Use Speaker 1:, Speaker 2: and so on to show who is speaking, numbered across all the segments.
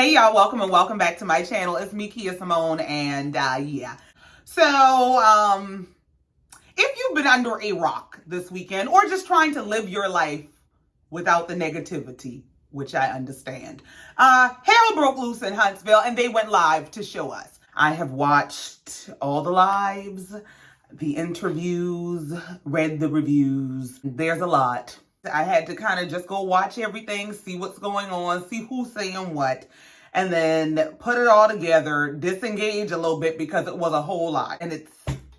Speaker 1: Hey y'all, welcome and welcome back to my channel. It's me, Kia Simone, and yeah. So, if you've been under a rock this weekend or just trying to live your life without the negativity, which I understand, hell broke loose in Huntsville and they went live to show us. I have watched all the lives, the interviews, read the reviews. There's a lot. I had to kind of just go watch everything, see what's going on, see who's saying what, and then put it all together, disengage a little bit because it was a whole lot. And it's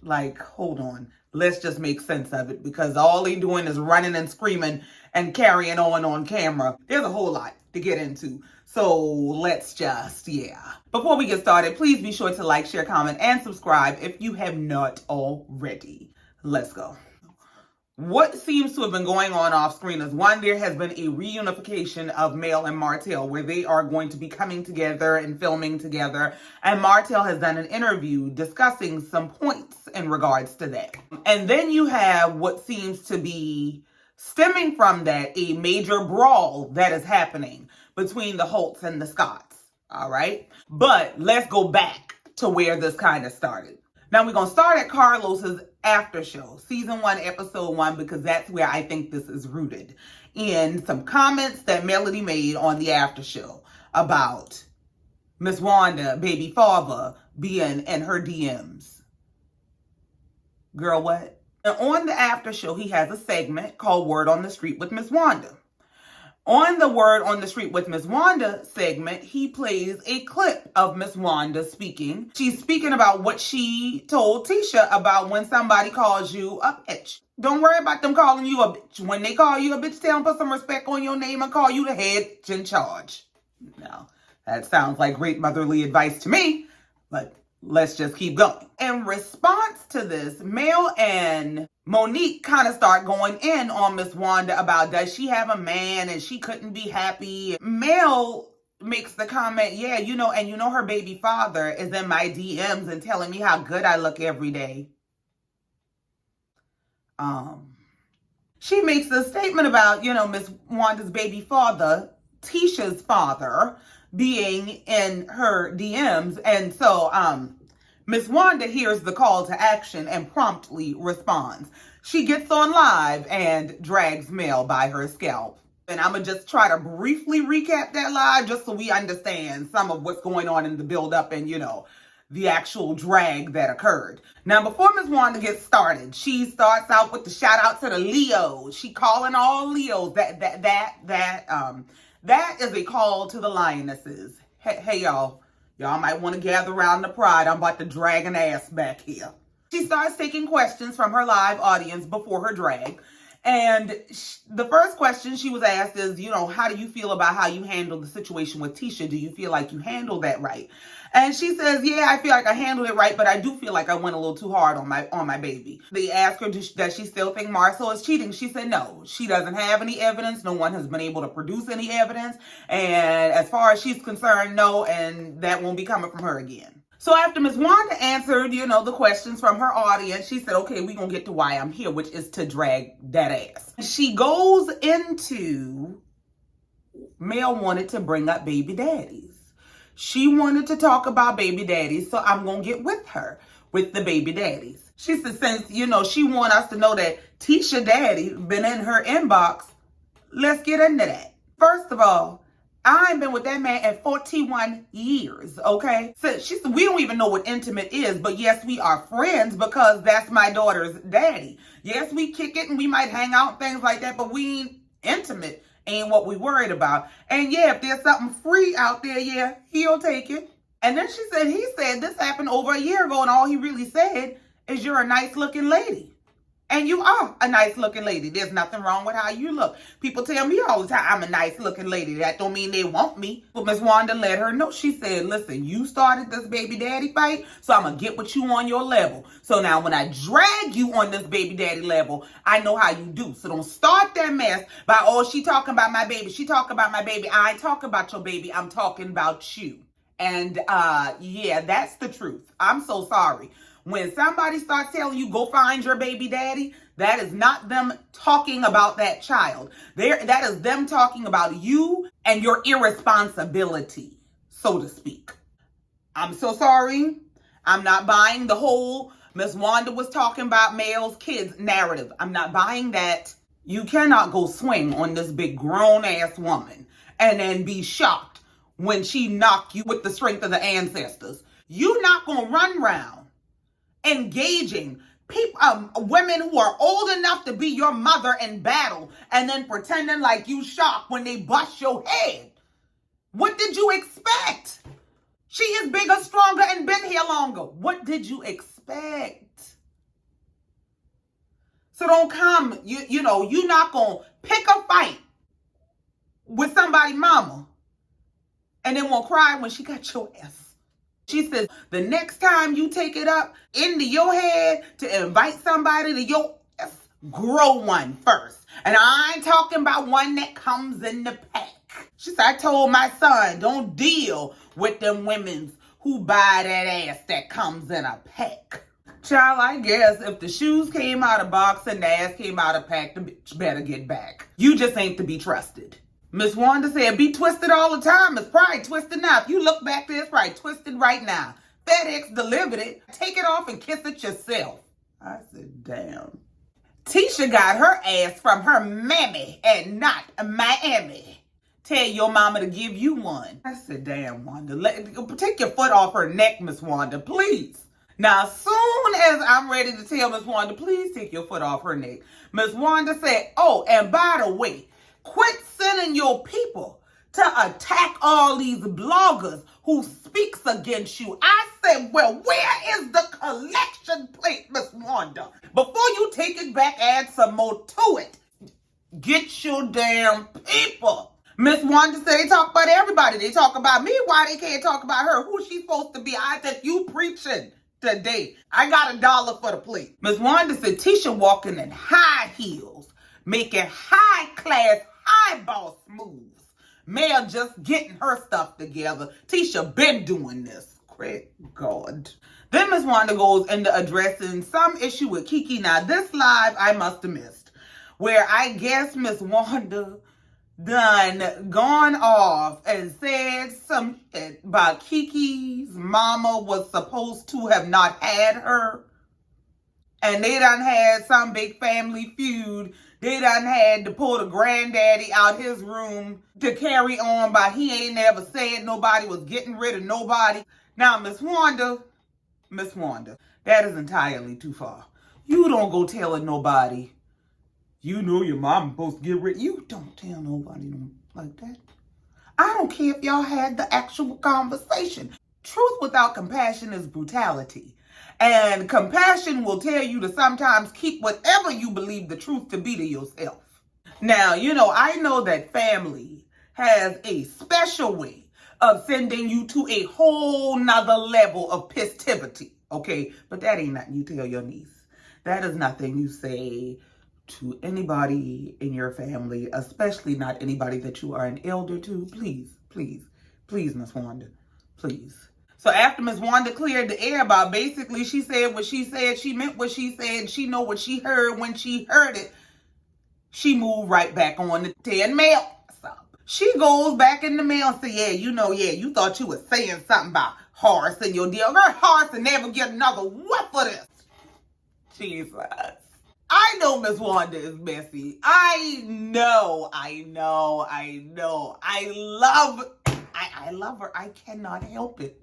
Speaker 1: like, hold on, let's just make sense of it, because all they doing is running and screaming and carrying on camera. There's a whole lot to get into. So let's just, yeah. Before we get started, please be sure to like, share, comment, and subscribe if you have not already. Let's go. What seems to have been going on off screen is, one, there has been a reunification of Mel and Martell, where they are going to be coming together and filming together. And Martell has done an interview discussing some points in regards to that. And then you have what seems to be stemming from that, a major brawl that is happening between the Holts and the Scotts. All right. But let's go back to where this kind of started. Now we're going to start at Carlos's after show, season 1, episode 1, because that's where I think this is rooted in some comments that Melody made on the after show about Ms Wanda, baby father, being in her DMs. Girl, what? And on the after show, he has a segment called Word on the Street with Ms Wanda. On the Word on the Street with Ms Wanda segment, he plays a clip of Ms Wanda speaking. She's speaking about what she told Tisha about when somebody calls you a bitch. Don't worry about them calling you a bitch. When they call you a bitch, tell them put some respect on your name and call you the head in charge. Now, that sounds like great motherly advice to me, but let's just keep going. In response to this, Mel and Monique kind of start going in on Ms Wanda about, does she have a man and she couldn't be happy? Mel makes the comment, yeah, and her baby father is in my DMs and telling me how good I look every day. She makes a statement about, Ms Wanda's baby father, Tisha's father, being in her DMs. And so, Ms Wanda hears the call to action and promptly responds. She gets on live and drags Mel by her scalp. And I'm going to just try to briefly recap that live just so we understand some of what's going on in the build-up and, the actual drag that occurred. Now, before Ms Wanda gets started, she starts out with the shout out to the Leos. She calling all Leos. That is a call to the lionesses. Hey y'all. Y'all might want to gather around the pride. I'm about to drag an ass back here. She starts taking questions from her live audience before her drag. And the first question she was asked is, how do you feel about how you handled the situation with Tisha? Do you feel like you handled that right? And she says, yeah, I feel like I handled it right, but I do feel like I went a little too hard on my baby. They asked her, does she still think Marcel is cheating? She said no. She doesn't have any evidence. No one has been able to produce any evidence. And as far as she's concerned, no, and that won't be coming from her again. So after Ms Wanda answered, the questions from her audience, she said, okay, we're going to get to why I'm here, which is to drag that ass. She goes into, Mel wanted to bring up baby daddies. She wanted to talk about baby daddies, so I'm going to get with her with the baby daddies. She said, since, she want us to know that Tisha daddy been in her inbox, let's get into that. First of all, I ain't been with that man in 41 years, okay? So she said, we don't even know what intimate is, but yes, we are friends because that's my daughter's daddy. Yes, we kick it and we might hang out, things like that, but we ain't intimate, ain't what we worried about. And yeah, if there's something free out there, yeah, he'll take it. And then he said this happened over a year ago and all he really said is you're a nice looking lady. And you are a nice looking lady. There's nothing wrong with how you look. People tell me all the time I'm a nice looking lady. That don't mean they want me. But Ms Wanda let her know. She said, listen, you started this baby daddy fight, so I'm going to get with you on your level. So now when I drag you on this baby daddy level, I know how you do. So don't start that mess by, oh, she talking about my baby. She talking about my baby. I ain't talking about your baby. I'm talking about you. And yeah, that's the truth. I'm so sorry. When somebody starts telling you, go find your baby daddy, that is not them talking about that child. That is them talking about you and your irresponsibility. so to speak. I'm so sorry. I'm not buying the whole Ms. Wanda was talking about males, kids narrative. I'm not buying that. You cannot go swing on this big grown-ass woman and then be shocked when she knock you with the strength of the ancestors. You're not going to run around engaging people, women who are old enough to be your mother in battle and then pretending like you shocked when they bust your head. What did you expect? She is bigger, stronger, and been here longer. What did you expect? So don't come, you're not going to pick a fight with somebody's mama and then won't cry when she got your ass. She says, the next time you take it up into your head to invite somebody to your ass, grow one first. And I ain't talking about one that comes in the pack. She said, I told my son, don't deal with them women who buy that ass that comes in a pack. Child, I guess if the shoes came out of box and the ass came out of pack, the bitch better get back. You just ain't to be trusted. Ms. Wanda said, be twisted all the time. It's probably twisted now. If you look back there, it's probably twisted right now. FedEx delivered it. Take it off and kiss it yourself. I said, damn. Tisha got her ass from her mammy and not Miami. Tell your mama to give you one. I said, damn, Wanda. Take your foot off her neck, Ms. Wanda, please. Now, as soon as I'm ready to tell Ms. Wanda, please take your foot off her neck, Ms. Wanda said, oh, and by the way, quit sending your people to attack all these bloggers who speaks against you. I said, well, where is the collection plate, Ms. Wanda? Before you take it back, add some more to it. Get your damn people. Ms. Wanda said they talk about everybody. They talk about me. Why they can't talk about her? Who's she supposed to be? I said, you preaching today. I got $1 for the plate. Ms. Wanda said Tisha walking in high heels, making high-class, high-boss moves. Mel just getting her stuff together. Tisha been doing this. Great God. Then Ms. Wanda goes into addressing some issue with Kiki. Now, this live I must have missed, where I guess Ms. Wanda done gone off and said some shit about Kiki's mama was supposed to have not had her. And they done had some big family feud. They done had to pull the granddaddy out his room to carry on, but he ain't never said nobody was getting rid of nobody. Now, Ms. Wanda, that is entirely too far. You don't go telling nobody, you know your mom supposed to get rid. You don't tell nobody like that. I don't care if y'all had the actual conversation. Truth without compassion is brutality. And compassion will tell you to sometimes keep whatever you believe the truth to be to yourself. Now, I know that family has a special way of sending you to a whole nother level of festivity, okay? But that ain't nothing you tell your niece. That is nothing you say to anybody in your family, especially not anybody that you are an elder to. Please, please, please, Ms. Wanda, please. So after Ms. Wanda cleared the air about basically she said what she said, she meant what she said, she know what she heard when she heard it, she moved right back on to 10 mail. She goes back in the mail and say, you thought you was saying something about Horace and your deal. Girl, Horace will never get another whiff of this. Jesus. I know Ms. Wanda is messy. I know. I love her. I cannot help it.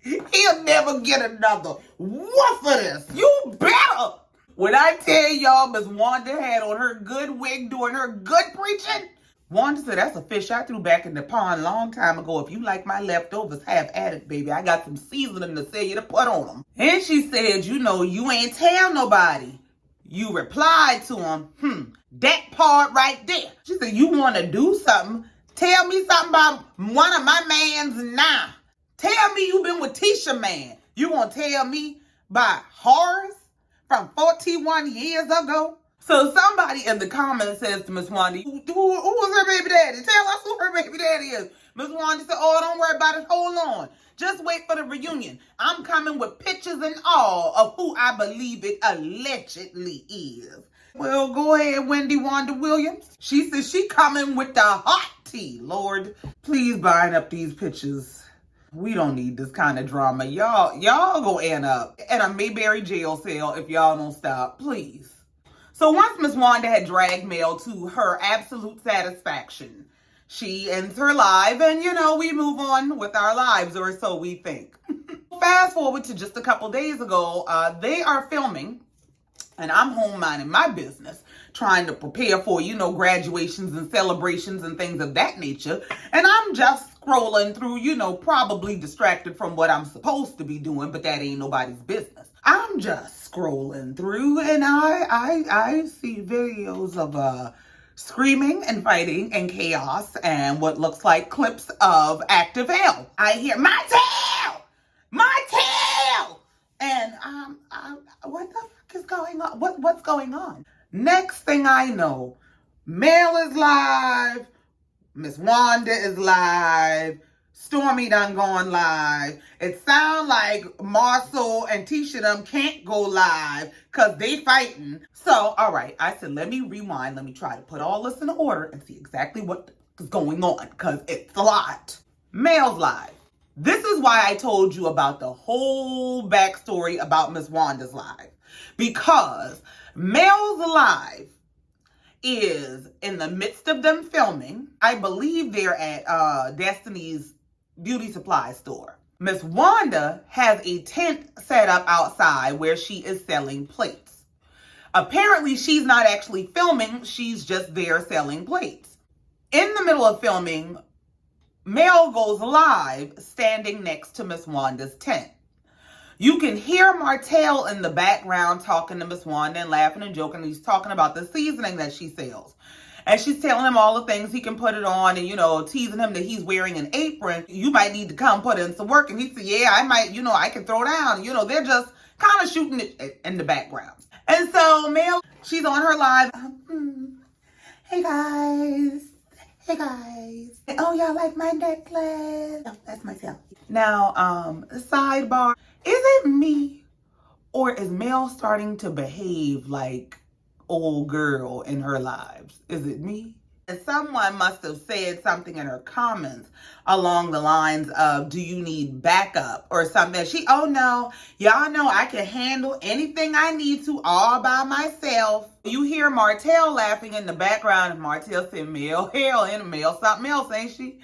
Speaker 1: He'll never get another whiff of this. You better. When I tell y'all Ms. Wanda had on her good wig doing her good preaching, Wanda said, that's a fish I threw back in the pond a long time ago. If you like my leftovers, have at it, baby. I got some seasoning to tell you to put on them. And she said, you ain't tell nobody. You replied to him, that part right there. She said, you want to do something? Tell me something about one of my mans now. Tell me you been with Tisha, man. You want to tell me about Horace from 41 years ago? So somebody in the comments says to Ms. Wanda, who was her baby daddy? Tell us who her baby daddy is. Ms. Wanda said, oh, don't worry about it. Hold on. Just wait for the reunion. I'm coming with pictures and all of who I believe it allegedly is. Well, go ahead, Wendy Wanda Williams. She says she coming with the hot tea. Lord, please bind up these pictures. We don't need this kind of drama. Y'all go end up in a Mayberry jail cell if y'all don't stop, please. So once Ms. Wanda had dragged Mel to her absolute satisfaction, she ends her live and, we move on with our lives, or so we think. Fast forward to just a couple days ago, they are filming, and I'm home minding my business, trying to prepare for, graduations and celebrations and things of that nature. And I'm just scrolling through, probably distracted from what I'm supposed to be doing, but that ain't nobody's business. I'm just scrolling through and I see videos of screaming and fighting and chaos and what looks like clips of active hell. I hear Martell! Martell! And what the fuck is going on? What's going on? Next thing I know, Mel is live, Ms. Wanda is live, Stormi done gone live. It sound like Marcel and Tisha them can't go live because they fighting. So, all right, I said, let me rewind. Let me try to put all this in order and see exactly what is going on because it's a lot. Mel's live. This is why I told you about the whole backstory about Ms. Wanda's live. Because Mel's live is in the midst of them filming. I believe they're at Destiny's beauty supply store. Ms. Wanda has a tent set up outside where she is selling plates. Apparently, she's not actually filming. She's just there selling plates. In the middle of filming, Mel goes live standing next to Ms. Wanda's tent. You can hear Martell in the background talking to Ms. Wanda and laughing and joking. He's talking about the seasoning that she sells. And she's telling him all the things he can put it on and, teasing him that he's wearing an apron. You might need to come put in some work. And he said, yeah, I might, I can throw down. They're just kind of shooting it in the background. And so Mel, she's on her live. Hey, guys. Hey, guys. Oh, y'all like my necklace? Oh, that's myself. Now, sidebar. Is it me or is Mel starting to behave like old girl in her lives? Is it me? And someone must have said something in her comments along the lines of, do you need backup or something? Oh no, y'all know I can handle anything I need to all by myself. You hear Martell laughing in the background and Martell said, Mel, hell, and Mel, something else, ain't she?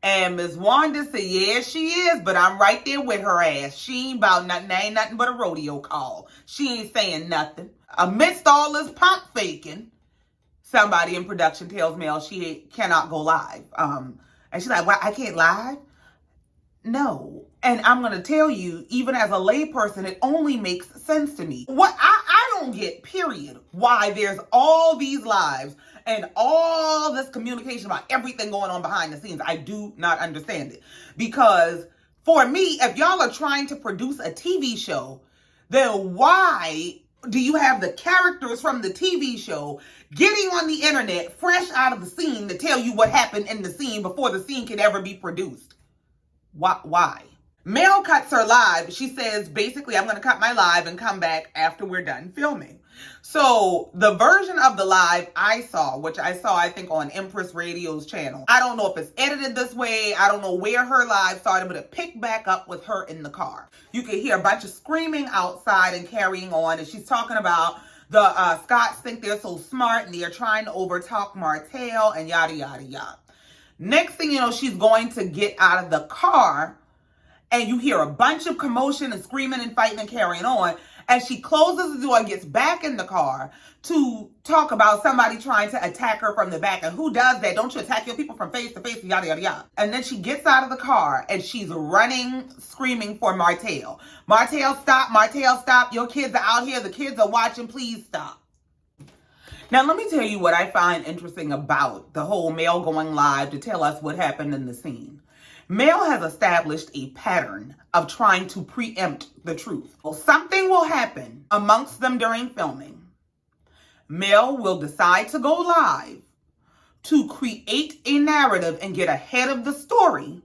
Speaker 1: And Ms. Wanda said, yeah, she is, but I'm right there with her ass. She ain't about nothing. Ain't nothing but a rodeo call. She ain't saying nothing. Amidst all this pump faking, somebody in production tells Mel she cannot go live. And she's like, what, I can't live? No. And I'm going to tell you, even as a layperson, it only makes sense to me. What I don't get, period, why there's all these lives and all this communication about everything going on behind the scenes. I do not understand it. Because for me, if y'all are trying to produce a TV show, then why do you have the characters from the TV show getting on the internet fresh out of the scene to tell you what happened in the scene before the scene could ever be produced? Why? Mel cuts her live. She says, basically, I'm going to cut my live and come back after we're done filming. So the version of the live I saw, which I saw, I think, on Empress Radio's channel. I don't know if it's edited this way. I don't know where her live started, but it picked back up with her in the car. You could hear a bunch of screaming outside and carrying on. And she's talking about the Scots think they're so smart and they're trying to overtalk Martell and yada, yada, yada. Next thing you know, she's going to get out of the car and you hear a bunch of commotion and screaming and fighting and carrying on. As she closes the door and gets back in the car to talk about somebody trying to attack her from the back. And who does that? Don't you attack your people from face to face, yada, yada, yada. And then she gets out of the car and she's running, screaming for Martell. Martell, stop. Martell, stop. Your kids are out here. The kids are watching. Please stop. Now, let me tell you what I find interesting about the whole Mel going live to tell us what happened in the scene. Mel has established a pattern of trying to preempt the truth. Well, something will happen amongst them during filming. Mel will decide to go live to create a narrative and get ahead of the story.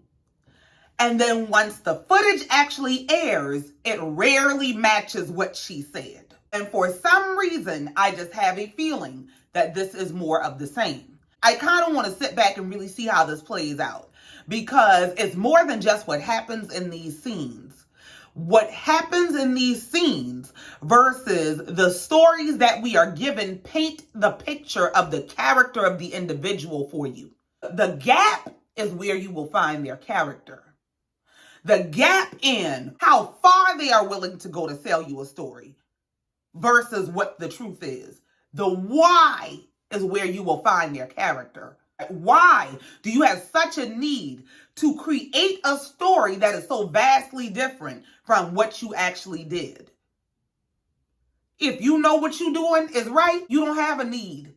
Speaker 1: And then once the footage actually airs, it rarely matches what she said. And for some reason, I just have a feeling that this is more of the same. I kind of want to sit back and really see how this plays out, because it's more than just what happens in these scenes. What happens in these scenes versus the stories that we are given paint the picture of the character of the individual for you. The gap is where you will find their character. The gap in how far they are willing to go to sell you a story versus what the truth is. The why is where you will find their character. Why do you have such a need to create a story that is so vastly different from what you actually did? If you know what you're doing is right, you don't have a need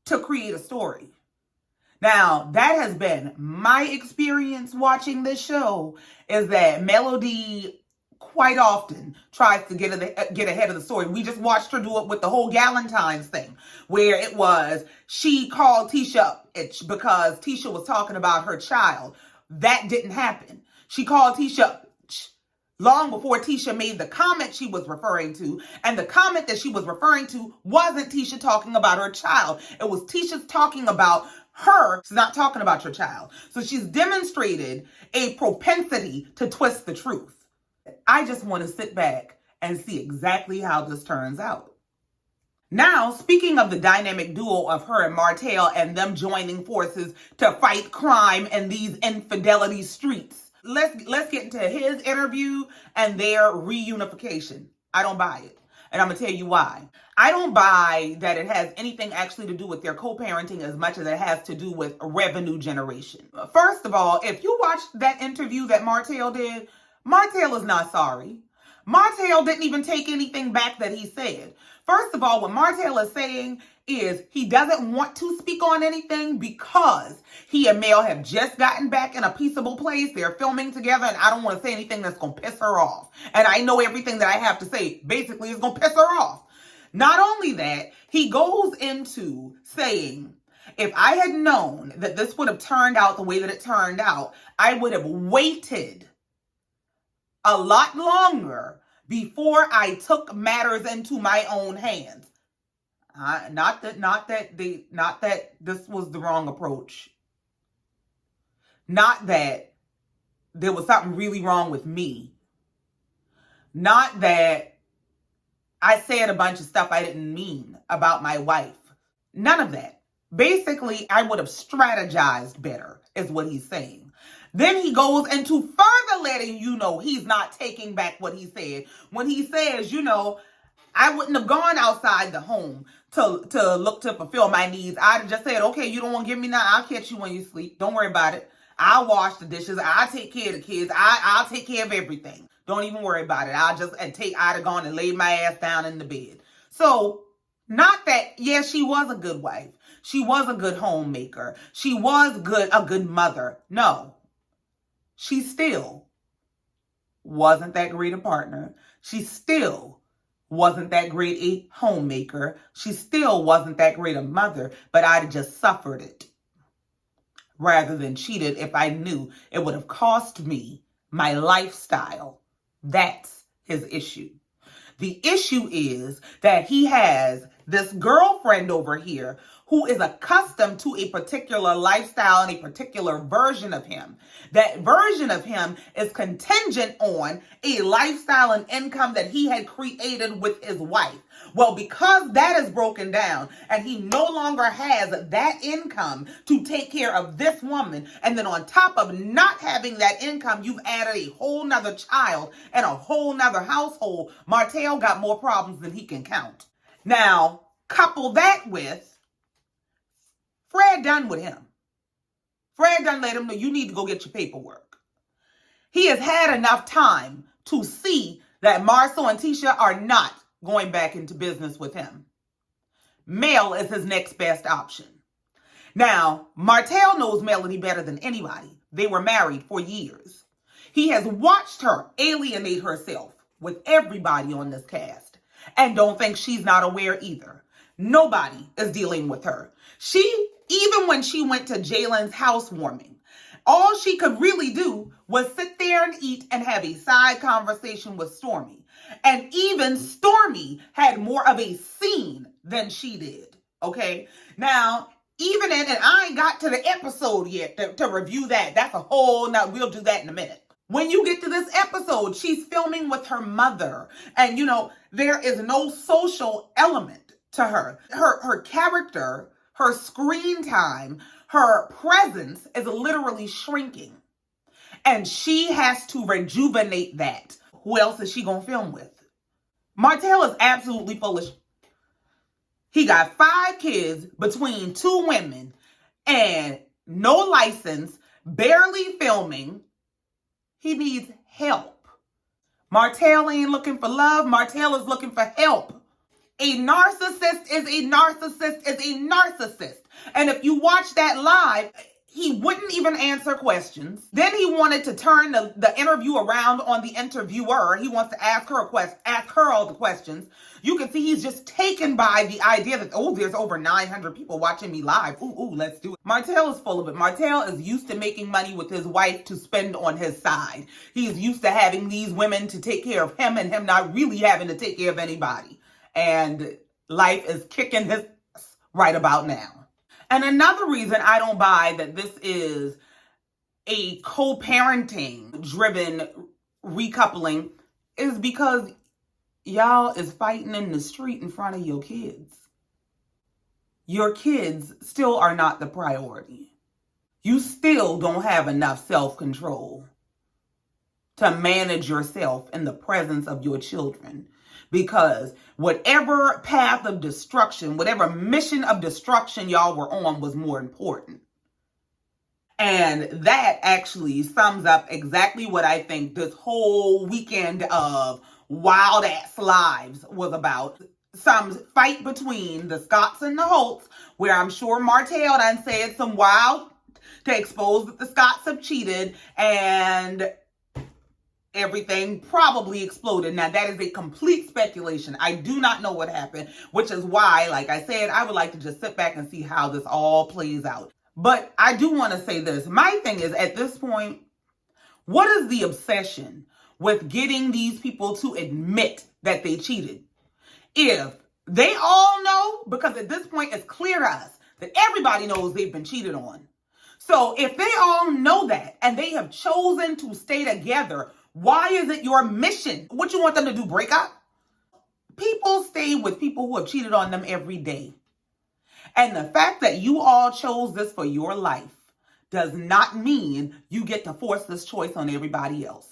Speaker 1: to create a story. Now, that has been my experience watching this show, is that Melody quite often tries to get ahead of the story. We just watched her do it with the whole Galentine's thing, where it was she called Tisha because Tisha was talking about her child. That didn't happen. She called Tisha long before Tisha made the comment she was referring to, and the comment that she was referring to wasn't Tisha talking about her child. It was Tisha talking about her. She's not talking about your child. So she's demonstrated a propensity to twist the truth. I just want to sit back and see exactly how this turns out. Now, speaking of the dynamic duo of her and Martell and them joining forces to fight crime in these infidelity streets, let's get into his interview and their reunification. I don't buy it. And I'm going to tell you why. I don't buy that it has anything actually to do with their co-parenting as much as it has to do with revenue generation. First of all, if you watched that interview that Martell did, Martell is not sorry. Martell didn't even take anything back that he said. First of all, what Martell is saying is he doesn't want to speak on anything because he and Mel have just gotten back in a peaceable place. They're filming together, and I don't want to say anything that's going to piss her off. And I know everything that I have to say basically is going to piss her off. Not only that, he goes into saying, if I had known that this would have turned out the way that it turned out, I would have waited a lot longer before I took matters into my own hands. Not that this was the wrong approach. Not that there was something really wrong with me. Not that I said a bunch of stuff I didn't mean about my wife. None of that. Basically, I would have strategized better, is what he's saying. Then he goes into further letting you know he's not taking back what he said. When he says, I wouldn't have gone outside the home to look to fulfill my needs. I'd have just said, okay, you don't want to give me now. I'll catch you when you sleep. Don't worry about it. I'll wash the dishes. I'll take care of the kids. I'll take care of everything. Don't even worry about it. I'd have gone and laid my ass down in the bed. So, not that, yes, she was a good wife. She was a good homemaker. She was a good mother. No. She still wasn't that great a partner. She still wasn't that great a homemaker. She still wasn't that great a mother, but I'd have just suffered it rather than cheated if I knew it would have cost me my lifestyle. That's his issue. The issue is that he has this girlfriend over here who is accustomed to a particular lifestyle and a particular version of him. That version of him is contingent on a lifestyle and income that he had created with his wife. Well, because that is broken down and he no longer has that income to take care of this woman, and then on top of not having that income, you've added a whole nother child and a whole nother household, Martell got more problems than he can count. Now, couple that with Fred done with him. Fred done let him know you need to go get your paperwork. He has had enough time to see that Marcel and Tisha are not going back into business with him. Mel is his next best option. Now, Martell knows Melody better than anybody. They were married for years. He has watched her alienate herself with everybody on this cast and don't think she's not aware either. Nobody is dealing with her. Even when she went to Jalen's housewarming, all she could really do was sit there share and eat and have a side conversation with Stormi. And even Stormi had more of a scene than she did. Okay? Now, even in, and I ain't got to the episode yet to review that. That's a whole, now we'll do that in a minute. When you get to this episode, she's filming with her mother. And, there is no social element to her. Her character, her screen time, her presence is literally shrinking. And she has to rejuvenate that. Who else is she going to film with? Martell is absolutely foolish. He got 5 kids between 2 women and no license, barely filming. He needs help. Martell ain't looking for love. Martell is looking for help. A narcissist is a narcissist is a narcissist. And if you watch that live, he wouldn't even answer questions. Then he wanted to turn the interview around on the interviewer. He wants to ask her all the questions. You can see he's just taken by the idea that, oh, there's over 900 people watching me live. Ooh, let's do it. Martell is full of it. Martell is used to making money with his wife to spend on his side. He's used to having these women to take care of him and him not really having to take care of anybody. And life is kicking his ass right about now. And another reason I don't buy that this is a co-parenting driven recoupling is because y'all is fighting in the street in front of your kids. Your kids still are not the priority. You still don't have enough self-control to manage yourself in the presence of your children. Because whatever path of destruction, whatever mission of destruction y'all were on was more important. And that actually sums up exactly what I think this whole weekend of wild ass lives was about. Some fight between the Scotts and the Holts, where I'm sure Martell done said some wild to expose that the Scotts have cheated, and everything probably exploded. Now, that is a complete speculation. I do not know what happened, which is why, like I said, I would like to just sit back and see how this all plays out. But I do want to say this. My thing is, at this point, what is the obsession with getting these people to admit that they cheated? If they all know, because at this point, it's clear to us that everybody knows they've been cheated on. So if they all know that and they have chosen to stay together, why is it your mission? What you want them to do, break up? People stay with people who have cheated on them every day. And the fact that you all chose this for your life does not mean you get to force this choice on everybody else.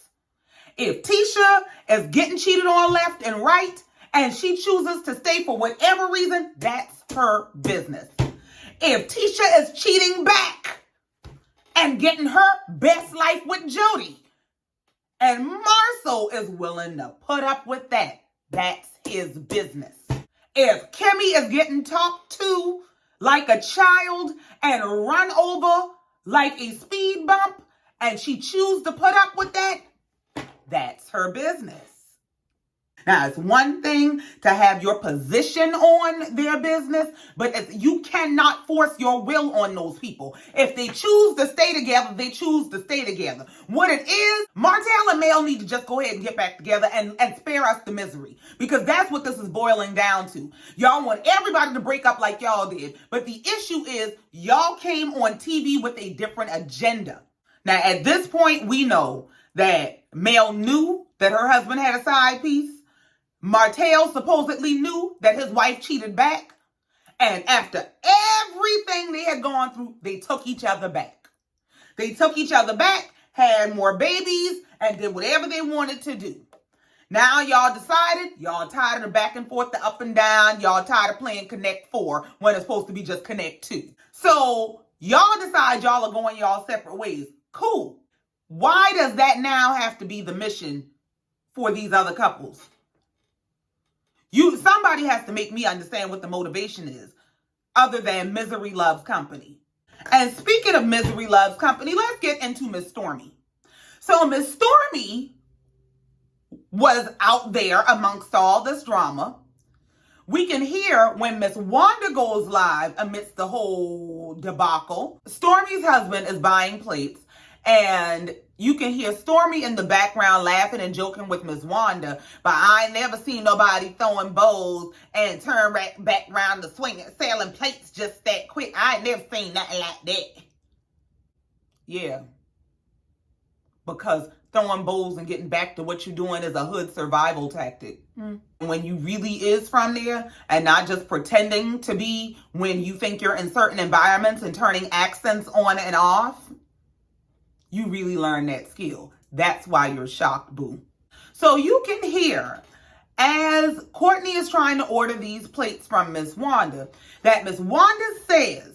Speaker 1: If Tisha is getting cheated on left and right, and she chooses to stay for whatever reason, that's her business. If Tisha is cheating back and getting her best life with Jody, and Marcel is willing to put up with that, that's his business. If Kimmy is getting talked to like a child and run over like a speed bump, and she chooses to put up with that, that's her business. Now, it's one thing to have your position on their business, but you cannot force your will on those people. If they choose to stay together, they choose to stay together. What it is, Martell and Mel need to just go ahead and get back together and spare us the misery, because that's what this is boiling down to. Y'all want everybody to break up like y'all did, but the issue is y'all came on TV with a different agenda. Now, at this point, we know that Mel knew that her husband had a side piece. Martell supposedly knew that his wife cheated back. And after everything they had gone through, they took each other back. They took each other back, had more babies, and did whatever they wanted to do. Now y'all decided, y'all tired of the back and forth, the up and down. Y'all tired of playing Connect 4 when it's supposed to be just Connect 2. So y'all decide y'all are going y'all separate ways. Cool. Why does that now have to be the mission for these other couples? Somebody has to make me understand what the motivation is, other than misery loves company. And speaking of misery loves company, let's get into Ms. Stormi. So Ms. Stormi was out there amongst all this drama. We can hear when Ms. Wanda goes live amidst the whole debacle. Stormi's husband is buying plates, and You can hear Stormi in the background laughing and joking with Ms Wanda, but I ain't never seen nobody throwing bowls and turn back around the swing and selling plates just that quick. I ain't never seen nothing like that. Yeah. Because throwing bowls and getting back to what you're doing is a hood survival tactic. When you really is from there and not just pretending to be when you think you're in certain environments and turning accents on and off, you really learn that skill. That's why you're shocked, boo. So you can hear as Courtney is trying to order these plates from Ms Wanda that Ms Wanda says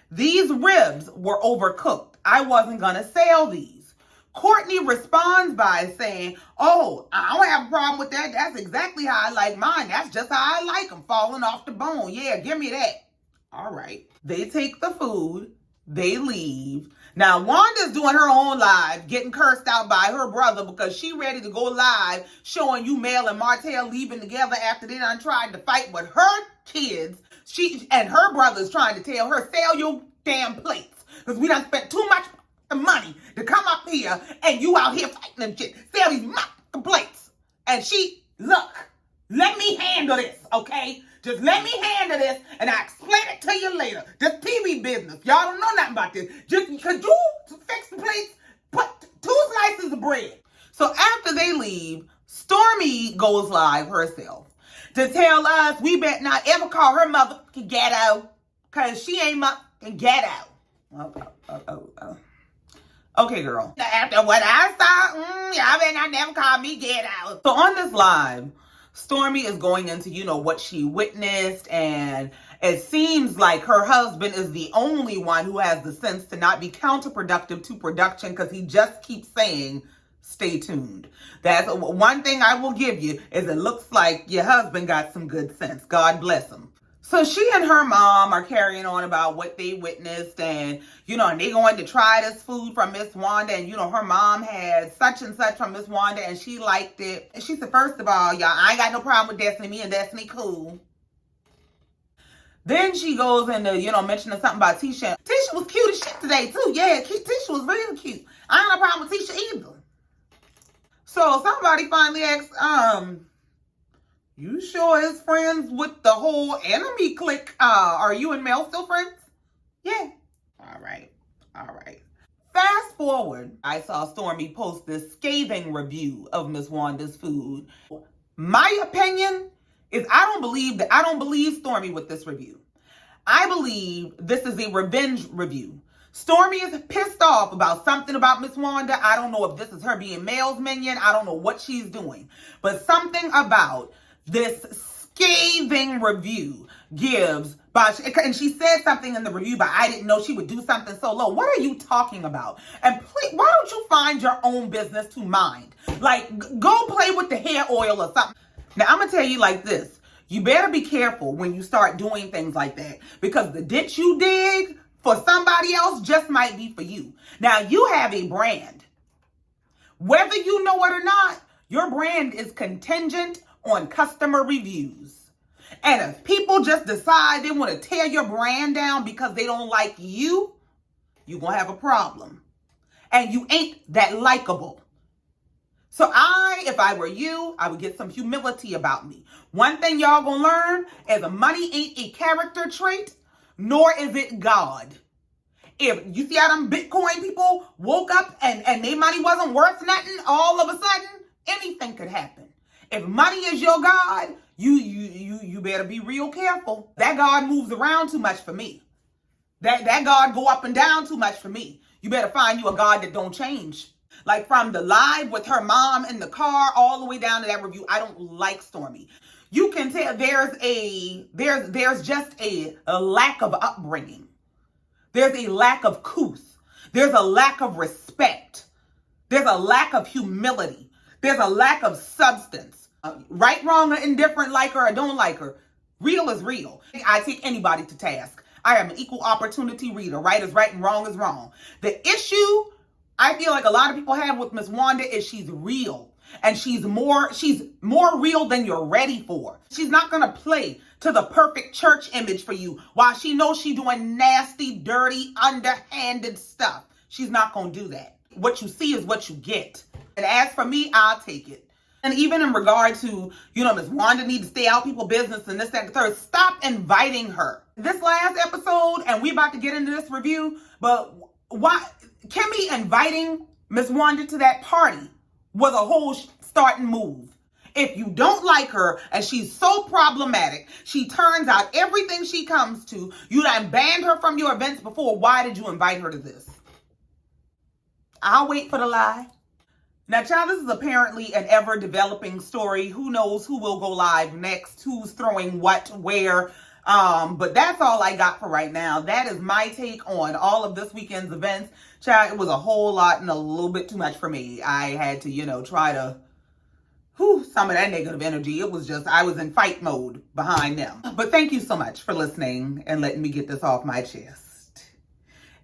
Speaker 1: these ribs were overcooked. I wasn't going to sell these. Courtney responds by saying, oh, I don't have a problem with that. That's exactly how I like mine. That's just how I like them, falling off the bone. Yeah, give me that. All right. They take the food. They leave. Now, Wanda's doing her own live, getting cursed out by her brother because she ready to go live showing you Mel and Martell leaving together after they done tried to fight with her kids. She and her brother's trying to tell her, sell your damn plates because we done spent too much money to come up here and you out here fighting and shit. Sell these plates. And she, look, let me handle this, okay? Just let me handle this, and I'll explain it to you later. This TV business. Y'all don't know nothing about this. Just because you fix the plates, put 2 slices of bread. So after they leave, Stormi goes live herself to tell us we better not ever call her motherfucking ghetto, because she ain't motherfucking ghetto. Okay, girl. After what I saw, y'all better not never call me ghetto. So on this live, Stormi is going into, what she witnessed, and it seems like her husband is the only one who has the sense to not be counterproductive to production because he just keeps saying, stay tuned. That's one thing I will give you is it looks like your husband got some good sense. God bless him. So she and her mom are carrying on about what they witnessed and, and they going to try this food from Ms Wanda and, her mom had such and such from Ms Wanda and she liked it. And she said, first of all, y'all, I ain't got no problem with Destiny. Me and Destiny cool. Then she goes into, mentioning something about Tisha. Tisha was cute as shit today, too. Yeah, Tisha was really cute. I ain't got no problem with Tisha either. So somebody finally asked, you sure is friends with the whole enemy clique? Are you and Mel still friends? Yeah. All right. Fast forward, I saw Stormi post this scathing review of Ms Wanda's food. My opinion is I don't believe Stormi with this review. I believe this is a revenge review. Stormi is pissed off about something about Ms Wanda. I don't know if this is her being Mel's minion. I don't know what she's doing. But something about this scathing review gives, and she said something in the review, but I didn't know she would do something so low. What are you talking about? And please, why don't you find your own business to mind? Like, go play with the hair oil or something. Now, I'm going to tell you like this. You better be careful when you start doing things like that because the ditch you dig for somebody else just might be for you. Now, you have a brand. Whether you know it or not, your brand is contingent on customer reviews. And if people just decide they want to tear your brand down because they don't like you, you're going to have a problem. And you ain't that likable. So if I were you, I would get some humility about me. One thing y'all going to learn is money ain't a character trait, nor is it God. If you see how them Bitcoin people woke up and their money wasn't worth nothing, all of a sudden, anything could happen. If money is your God, you better be real careful. That God moves around too much for me. That God go up and down too much for me. You better find you a God that don't change. Like from the live with her mom in the car all the way down to that review, I don't like Stormi. You can tell there's just a lack of upbringing. There's a lack of couth. There's a lack of respect. There's a lack of humility. There's a lack of substance. Right, wrong, or indifferent, like her or don't like her. Real is real. I take anybody to task. I am an equal opportunity reader. Right is right and wrong is wrong. The issue I feel like a lot of people have with Ms Wanda is she's real. And she's more real than you're ready for. She's not going to play to the perfect church image for you while she knows she's doing nasty, dirty, underhanded stuff. She's not going to do that. What you see is what you get. And as for me, I'll take it. And even in regard to, Ms Wanda need to stay out people's business and this, that, and the third, stop inviting her. This last episode, and we about to get into this review, but why Kimmy inviting Ms Wanda to that party was a whole starting move. If you don't like her and she's so problematic, she turns out everything she comes to, you done banned her from your events before, why did you invite her to this? I'll wait for the lie. Now, child, this is apparently an ever-developing story. Who knows who will go live next, who's throwing what, where. But that's all I got for right now. That is my take on all of this weekend's events. Child, it was a whole lot and a little bit too much for me. I had to, try to, some of that negative energy. It was just, I was in fight mode behind them. But thank you so much for listening and letting me get this off my chest.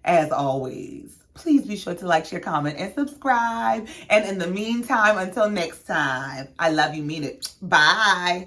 Speaker 1: As always, please be sure to like, share, comment, and subscribe. And in the meantime, until next time, I love you, mean it. Bye.